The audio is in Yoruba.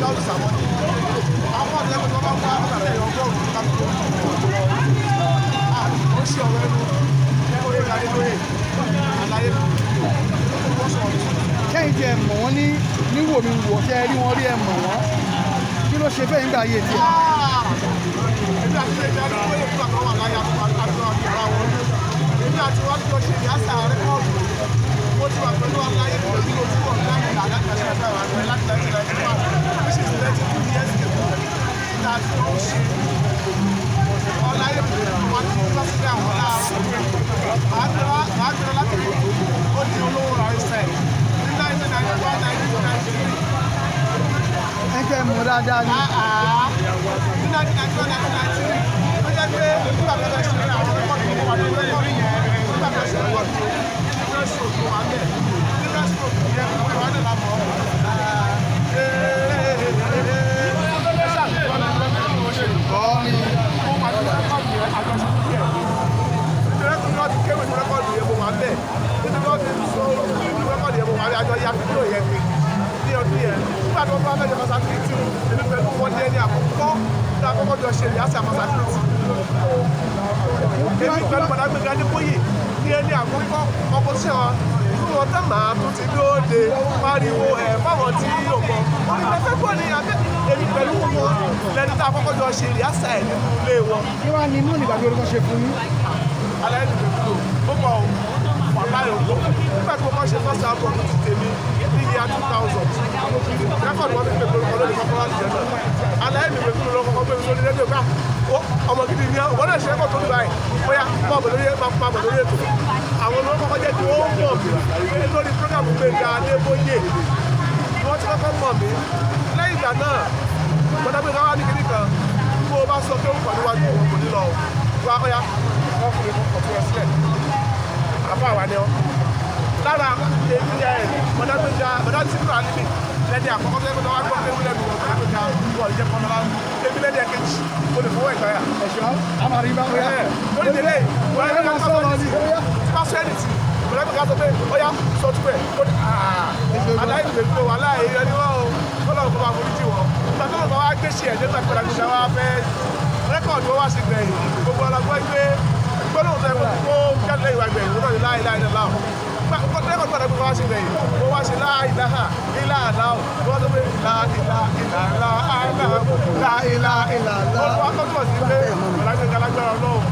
dáwọ́ sàmọ́ ni àwọn ọ̀dọ́ ẹgbẹ́ tó bá wá ọ̀dọ́ ẹ̀yọ́ ọgọ́rùn-ún kápẹ́tọ̀ ó ṣe ọ̀rọ̀ ẹnu orí ìkàdé lóye àlàyé wọ́n sọ̀rọ̀ kẹ́yìn tí ẹ mọ̀ wọ́n ní wò mí wò ṣe rí wọn rí ẹ mọ̀ wọ́n kí ló ṣe bẹ́ẹ̀ nígbà ayé tiẹ̀. èmi àti ilé ìjọba ní wọ́n fún àwọn àlàyé àtúntò àtúrà wọn èmi àti wọn jọ ṣe ìyáṣà rẹ́kọ̀ọ̀dù mo ti wà pẹ̀lú àlàyé tó ní ojú wọn láti àdákàṣe ẹ̀fẹ́ wà ní láti nàìjíríà which is 32 years ago láti ó ṣe ọláyé wọn ti wọ́n sí àwọn láàárọ̀ àádọ́rọ̀ láti ó di olówó rà ẹsẹ̀ ní 1991 ẹ jẹ́ mọ̀ dáadáa ni. ní 1991 ó jẹ́ pé nígbà tó fẹ́ ṣe àwọn rẹ́kọ̀dù tó wà ní rẹ́kọ̀dù yẹn nígbà tó ṣe rẹ́kọ̀dù nígbà tó ṣe wà bẹ́ẹ̀ nígbà tó ṣe yẹn kò wá ní lámọ̀ ọdún yẹn nígbà tó bá fẹ́ jẹ masakiriti èmi pẹ̀lú wọn ní ẹni àkọ́kọ́ ní àkọ́kọ́ jọ ṣe ìyáṣà masakiriti èmi pẹ̀lú Gbàdágbéga Adébóyè ní ẹni àkọ́kọ́ ọkọ̀ṣẹ́ wa fún wọn tẹ́ màá tún ti lóde pariwo ẹ̀ fáwọn tí yóò mọ orí pẹ́pẹ́ pọ̀ ní abẹ́ èmi pẹ̀lú wọn lẹ́ni tá àkọ́kọ́ jọ ṣe ìyáṣà ẹ̀ nínú ilé wọn. kí wàá ní inú ìgbàgbé orúkọ ṣe fún yín. alẹ́ nìkan ó mọ̀ wàláyò nígbà tí mo kọ́ ṣe first album ti tèmi ní year 2000 rẹ́kọ̀dù wọn fi pé orúkọ lórí kọ́kọ́ láti jẹ́ náà alẹ́ nìkan kúrò lọ́kọ́ kọ́ pé lórí rédíò ká ọmọ gidi ni wọ́n náà ṣe rẹ́kọ̀dù tó ní báyìí bóyá máa bọ̀ lórí ètò àwọn olówó kọ́kọ́ jẹ́ kí wọ́n mọ̀ mí lórí program Gbénga Adébóyè ni wọ́n ti kọ́kọ́ mọ̀ mí lẹ́yìn ìgbà náà Gbàdágbéga wá ní kíní kan bó o bá sọ pé ó pọ̀ níwájú wọn kò ní lọ wá ọ̀yá ọkùnrin ọ̀tún ẹ̀ sílẹ̀ àbá wa ni ọ lára èmi ẹ Gbàdágbéga Síkírù Àlímì lẹ́ni àkọ́kọ́ tó yẹ kó wá gbọ́ pé wílẹ̀ mi wọ̀ Gbàdágbéga wọ̀ ìjẹ́ kan lọ́la èmi lẹ́ni ẹ̀kejì mo lè fọwọ́ ìgbà yà. ẹ̀ṣọ́ àmàrí bá wọ́n yá. ó ní délé wọ́n yẹ ká sọ̀rọ̀ ní pásọ̀ ẹ̀dìtì Gbàdágbéga sọ pé ó yá sọ́túpẹ̀ ó ní aláìgbègbè wà láàyè ẹni wọ́n o kọ́lọ̀ kó máa forí jì wọ́n nígbà tó lọ́kọ̀ wá gbé ṣe ẹ̀jẹ̀ nígbà Gbàdágbéga wá fẹ́ rẹ́kọ̀dù wá sí gbẹ̀yìn gbogbo ọlọ́gbọ́n gbé gbọ́dọ̀ tó ẹ̀kọ́ kó jáde ìwà gbẹ̀yìn lọ́dọ̀ ní láìláì náà láwọn rẹ́kọ̀dù Gbàdágbéga wá sí gbẹ̀yìn ó wá sí láìláha ìlànà wọ́n tó pé láìláìlà wọ́n wá tọ́jú ọ̀sìn pé Gbàdágbéga lágbára Ọlọ́run